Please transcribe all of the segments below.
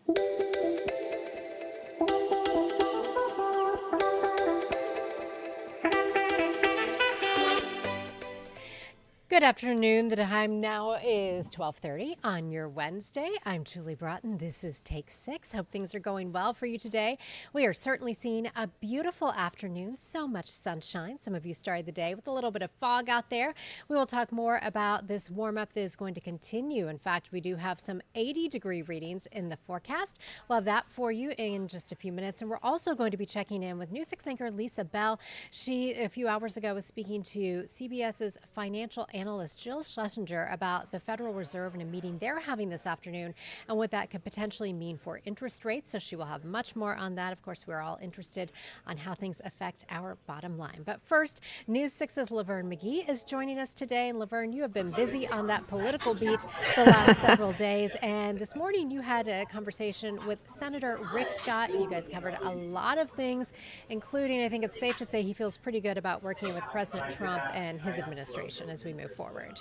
Good afternoon. The time now is 12:30 on your Wednesday. I'm Julie Broughton. This is Take 6. Hope things are going well for you today. We are certainly seeing a beautiful afternoon. So much sunshine. Some of you started the day with a little bit of fog out there. We will talk more about this warm up that is going to continue. In fact, we do have some 80-degree readings in the forecast. We'll have that for you in just a few minutes. And we're also going to be checking in with News 6 anchor Lisa Bell. She, a few hours ago, was speaking to CBS's financial analyst Jill Schlesinger about the Federal Reserve and a meeting they're having this afternoon and what that could potentially mean for interest rates. So she will have much more on that. Of course, we're all interested on how things affect our bottom line. But first, News 6's Laverne McGee is joining us today. And Laverne, you have been busy on that political beat the last several days. And this morning you had a conversation with Senator Rick Scott. You guys covered a lot of things, including, I think it's safe to say, he feels pretty good about working with President Trump and his administration as we move forward.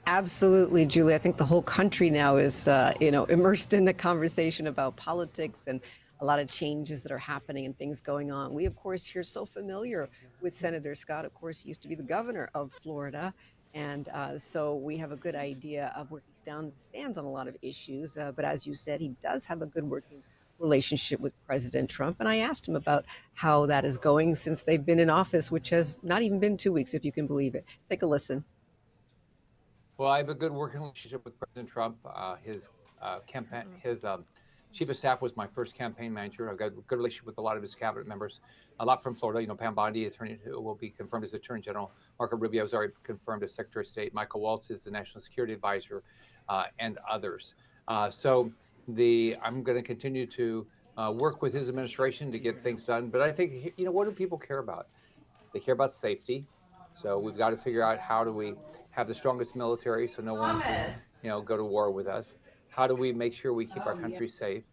Absolutely, Julie. I think the whole country now is, immersed in the conversation about politics and a lot of changes that are happening and things going on. We, of course, here so familiar with Senator Scott. Of course, he used to be the governor of Florida. And so we have a good idea of where he stands on a lot of issues. But as you said, he does have a good working relationship with President Trump. And I asked him about how that is going since they've been in office, which has not even been 2 weeks, if you can believe it. Take a listen. Well, I have a good working relationship with President Trump. His chief of staff was my first campaign manager. I've got a good relationship with a lot of his cabinet members, a lot from Florida. You know, Pam Bondi, attorney who will be confirmed as Attorney General. Marco Rubio is already confirmed as Secretary of State. Michael Waltz is the National Security Advisor, and others. I'm going to continue to work with his administration to get things done. But I think, what do people care about? They care about safety. So we've got to figure out how do we have the strongest military so no one can, go to war with us. How do we make sure we keep our country safe?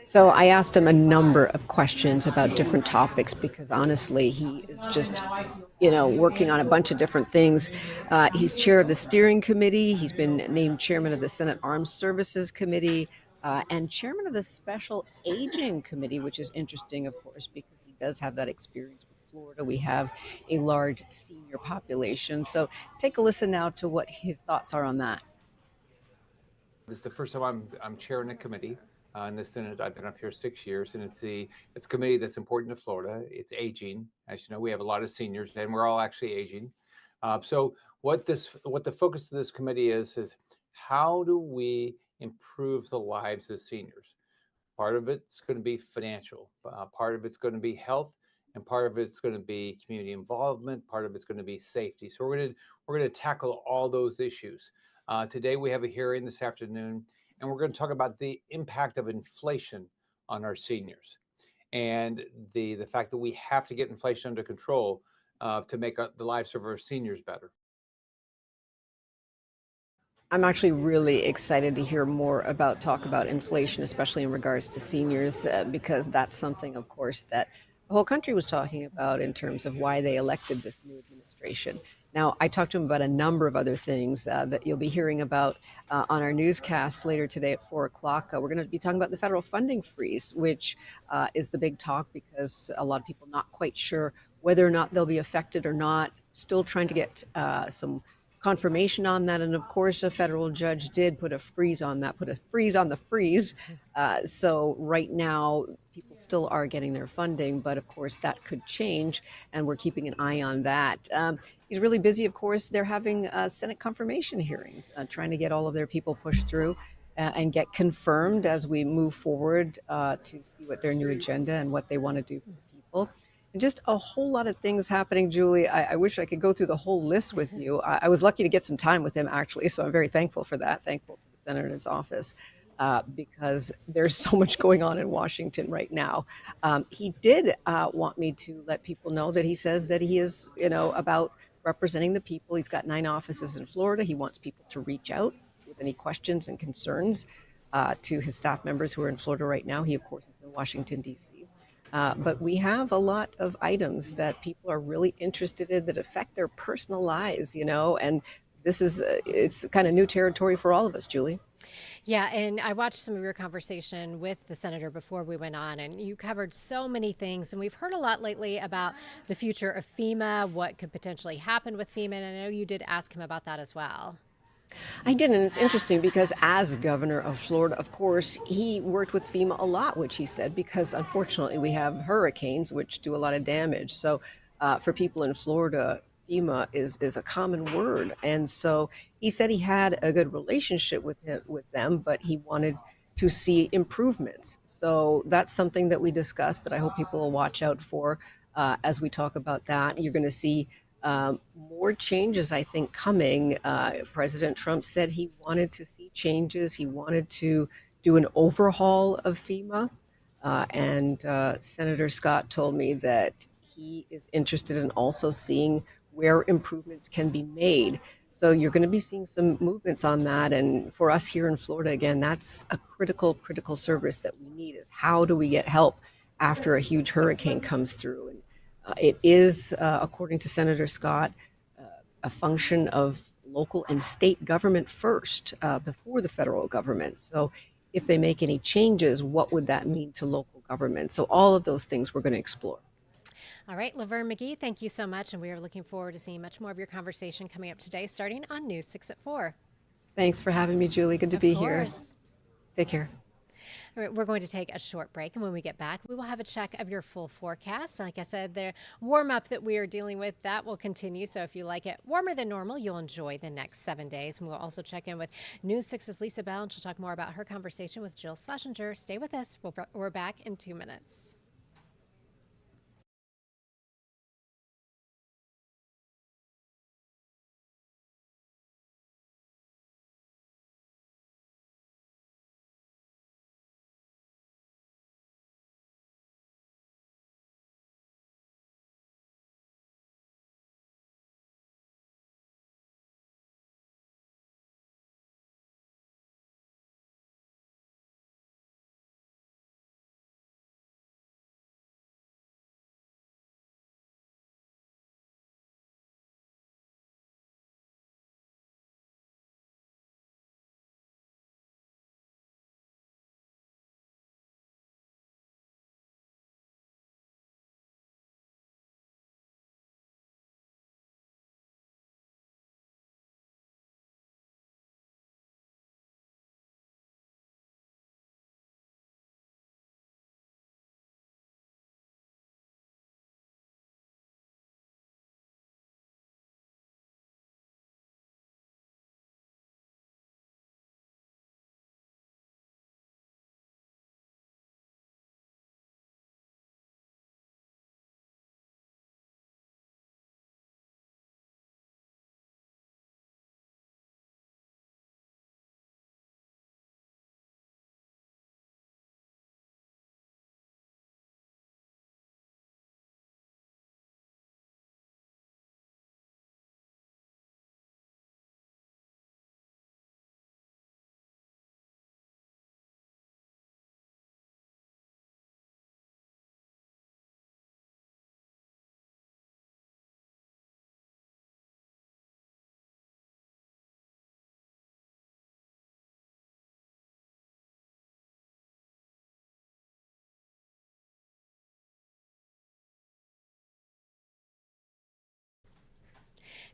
So I asked him a number of questions about different topics because honestly, he is just, working on a bunch of different things. He's chair of the steering committee. He's been named chairman of the Senate Armed Services Committee. And chairman of the Special Aging Committee, which is interesting, of course, because he does have that experience with Florida. We have a large senior population. So take a listen now to what his thoughts are on that. This is the first time I'm chairing a committee in the Senate. I've been up here 6 years, and it's a committee that's important to Florida. It's aging. As you know, we have a lot of seniors, and we're all actually aging. So what the focus of this committee is how do we improve the lives of seniors? Part of it's going to be financial, part of it's going to be health, and part of it's going to be community involvement, part of it's going to be safety. So we're going to tackle all those issues. Today we have a hearing this afternoon, and we're going to talk about the impact of inflation on our seniors and the fact that we have to get inflation under control to make the lives of our seniors better. I'm actually really excited to hear more talk about inflation, especially in regards to seniors, because that's something, of course, that the whole country was talking about in terms of why they elected this new administration. Now, I talked to him about a number of other things that you'll be hearing about on our newscast later today at 4 o'clock. We're going to be talking about the federal funding freeze, which is the big talk because a lot of people not quite sure whether or not they'll be affected or not, still trying to get some confirmation on that. And of course, a federal judge did put a freeze on that, put a freeze on the freeze. So right now, people still are getting their funding, but of course that could change, and we're keeping an eye on that. He's really busy, of course. They're having Senate confirmation hearings, trying to get all of their people pushed through and get confirmed as we move forward to see what their new agenda and what they want to do for the people. And just a whole lot of things happening, Julie. I wish I could go through the whole list with you. I was lucky to get some time with him, actually, so I'm very thankful for that. Thankful to the senator in his office because there's so much going on in Washington right now. He did want me to let people know that he says that he is, about representing the people. He's got 9 offices in Florida. He wants people to reach out with any questions and concerns to his staff members who are in Florida right now. He, of course, is in Washington, D.C. But we have a lot of items that people are really interested in that affect their personal lives, and this is it's kind of new territory for all of us, Julie. Yeah, and I watched some of your conversation with the senator before we went on, and you covered so many things. And we've heard a lot lately about the future of FEMA, what could potentially happen with FEMA. And I know you did ask him about that as well. I did, and it's interesting because as governor of Florida, of course, he worked with FEMA a lot, which he said, because unfortunately we have hurricanes which do a lot of damage. So for people in Florida, FEMA is a common word, and so he said he had a good relationship with them, but he wanted to see improvements. So that's something that we discussed that I hope people will watch out for as we talk about that. You're going to see more changes, I think, coming. President Trump said he wanted to see changes. He wanted to do an overhaul of FEMA. And Senator Scott told me that he is interested in also seeing where improvements can be made. So you're going to be seeing some movements on that. And for us here in Florida, again, that's a critical service that we need is how do we get help after a huge hurricane comes through? And it is, according to Senator Scott, a function of local and state government first before the federal government. So if they make any changes, what would that mean to local government? So all of those things we're going to explore. All right, Laverne McGee, thank you so much. And we are looking forward to seeing much more of your conversation coming up today, starting on News 6 at 4. Thanks for having me, Julie. Good to Of be here. course. Take care. All right, we're going to take a short break, and when we get back, we will have a check of your full forecast. Like I said, the warm up that we are dealing with, that will continue. So if you like it warmer than normal, you'll enjoy the next 7 days. And we'll also check in with News 6's Lisa Bell, and she'll talk more about her conversation with Jill Schlesinger. Stay with us. We're back in 2 minutes.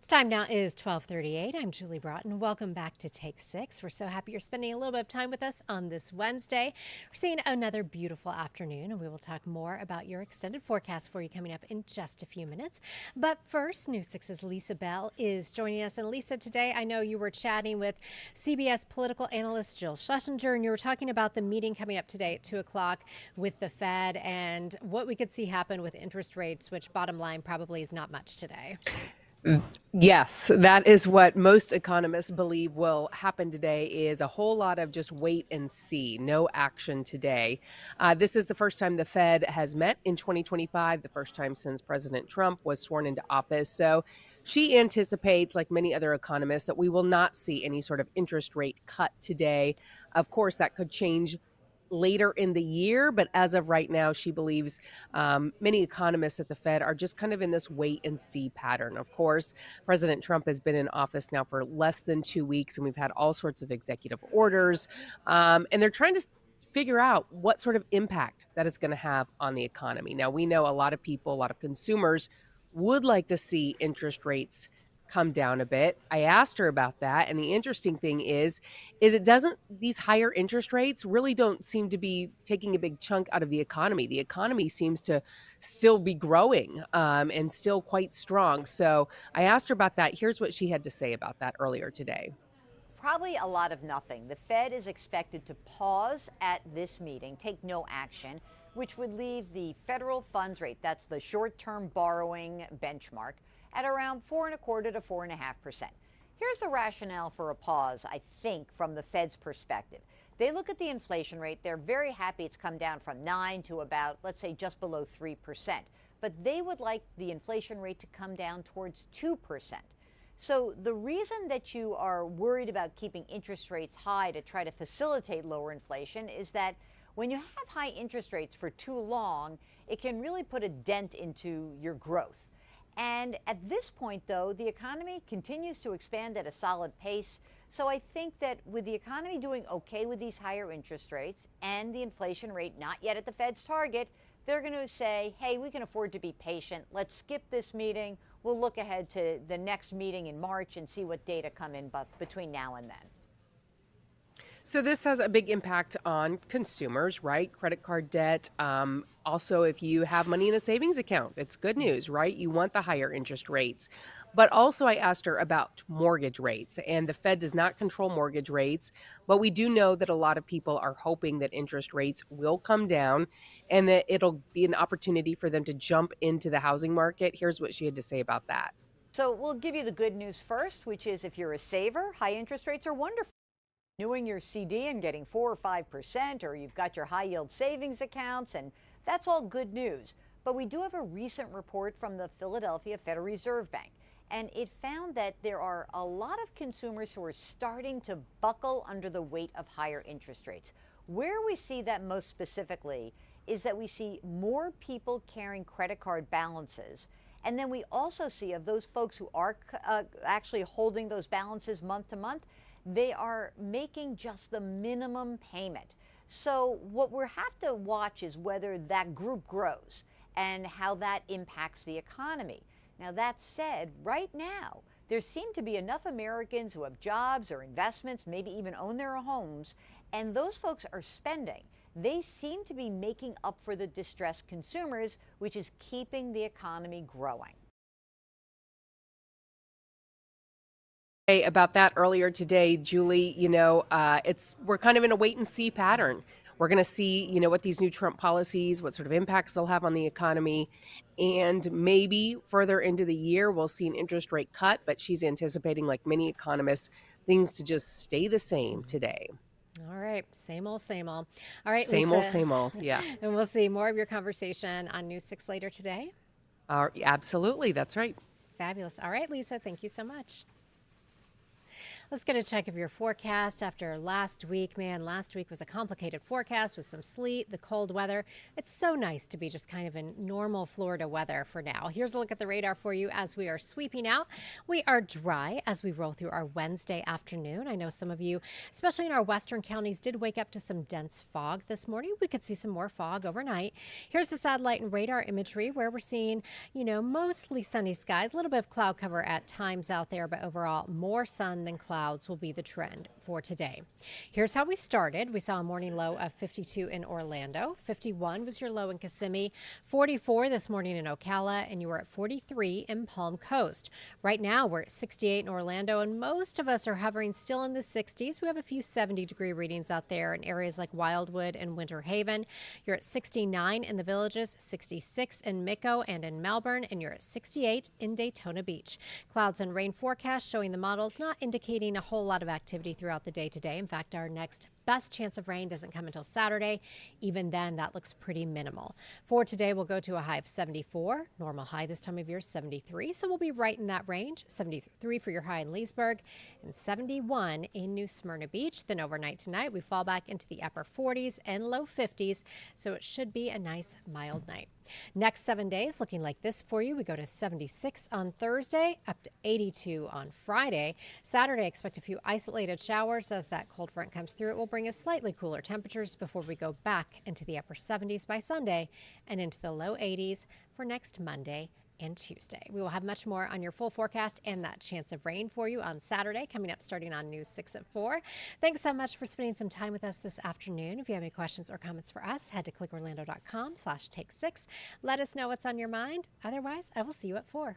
Time now is 12:38. I'm Julie Broughton. Welcome back to Take 6. We're so happy you're spending a little bit of time with us on this Wednesday. We're seeing another beautiful afternoon, and we will talk more about your extended forecast for you coming up in just a few minutes. But first, News 6's Lisa Bell is joining us. And Lisa, today I know you were chatting with CBS political analyst Jill Schlesinger, and you were talking about the meeting coming up today at 2 o'clock with the Fed and what we could see happen with interest rates, which bottom line probably is not much today. Yes, that is what most economists believe will happen today is a whole lot of just wait and see, no action today. This is the first time the Fed has met in 2025, the first time since President Trump was sworn into office. So she anticipates, like many other economists, that we will not see any sort of interest rate cut today. Of course, that could change later in the year. But as of right now, she believes many economists at the Fed are just kind of in this wait and see pattern. Of course, President Trump has been in office now for less than 2 weeks, and we've had all sorts of executive orders. And they're trying to figure out what sort of impact that is going to have on the economy. Now, we know a lot of people, a lot of consumers would like to see interest rates come down a bit. I asked her about that, and the interesting thing is it doesn't these higher interest rates really don't seem to be taking a big chunk out of the economy. The economy seems to still be growing and still quite strong. So I asked her about that. Here's what she had to say about that earlier today. Probably a lot of nothing. The Fed is expected to pause at this meeting, take no action, which would leave the federal funds rate, that's the short-term borrowing benchmark, at around 4.25 to 4.5%. Here's the rationale for a pause, I think, from the Fed's perspective. They look at the inflation rate. They're very happy it's come down from 9 to about, let's say, just below 3%. But they would like the inflation rate to come down towards 2%. So the reason that you are worried about keeping interest rates high to try to facilitate lower inflation is that when you have high interest rates for too long, it can really put a dent into your growth. And at this point, though, the economy continues to expand at a solid pace. So I think that with the economy doing okay with these higher interest rates and the inflation rate not yet at the Fed's target, they're going to say, hey, we can afford to be patient. Let's skip this meeting. We'll look ahead to the next meeting in March and see what data come in between now and then. So this has a big impact on consumers, right? Credit card debt. Also, if you have money in a savings account, it's good news, right? You want the higher interest rates. But also, I asked her about mortgage rates, and the Fed does not control mortgage rates. But we do know that a lot of people are hoping that interest rates will come down and that it'll be an opportunity for them to jump into the housing market. Here's what she had to say about that. So we'll give you the good news first, which is if you're a saver, high interest rates are wonderful. Renewing your CD and getting 4 or 5%, or you've got your high yield savings accounts, and that's all good news. But we do have a recent report from the Philadelphia Federal Reserve Bank, and it found that there are a lot of consumers who are starting to buckle under the weight of higher interest rates. Where we see that most specifically is that we see more people carrying credit card balances. And then we also see of those folks who are actually holding those balances month to month, they are making just the minimum payment. So what we have to watch is whether that group grows and how that impacts the economy. Now, that said, right now, there seem to be enough Americans who have jobs or investments, maybe even own their homes, and those folks are spending. They seem to be making up for the distressed consumers, which is keeping the economy growing. About that earlier today, Julie, we're kind of in a wait and see pattern. We're going to see, what these new Trump policies, what sort of impacts they'll have on the economy. And maybe further into the year, we'll see an interest rate cut. But she's anticipating, like many economists, things to just stay the same today. All right. Same old, same old. All right, Same Lisa. old, same old. Yeah. And we'll see more of your conversation on News 6 later today. Absolutely. That's right. Fabulous. All right, Lisa, thank you so much. Let's get a check of your forecast after last week. Man, last week was a complicated forecast with some sleet, the cold weather. It's so nice to be just kind of in normal Florida weather for now. Here's a look at the radar for you as we are sweeping out. We are dry as we roll through our Wednesday afternoon. I know some of you, especially in our western counties, did wake up to some dense fog this morning. We could see some more fog overnight. Here's the satellite and radar imagery where we're seeing, mostly sunny skies, a little bit of cloud cover at times out there, but overall more sun than clouds will be the trend for today. Here's how we started. We saw a morning low of 52 in Orlando. 51 was your low in Kissimmee. 44 this morning in Ocala, and you were at 43 in Palm Coast. Right now, we're at 68 in Orlando, and most of us are hovering still in the 60s. We have a few 70-degree readings out there in areas like Wildwood and Winter Haven. You're at 69 in the Villages, 66 in Mico and in Melbourne, and you're at 68 in Daytona Beach. Clouds and rain forecast showing the models not indicating a whole lot of activity throughout the day today. In fact, our next best chance of rain doesn't come until Saturday. Even then, that looks pretty minimal. For today, we'll go to a high of 74. Normal high this time of year is 73, so we'll be right in that range. 73 for your high in Leesburg and 71 in New Smyrna Beach. Then overnight tonight, we fall back into the upper 40s and low 50s, so it should be a nice mild night. Next 7 days looking like this for you. We go to 76 on Thursday, up to 82 on Friday. Saturday, expect a few isolated showers as that cold front comes through. It will bring us slightly cooler temperatures before we go back into the upper 70s by Sunday and into the low 80s for next Monday and Tuesday. We will have much more on your full forecast and that chance of rain for you on Saturday, coming up starting on News 6 at 4. Thanks so much for spending some time with us this afternoon. If you have any questions or comments for us, head to clickorlando.com/take6. Let us know what's on your mind. Otherwise, I will see you at 4.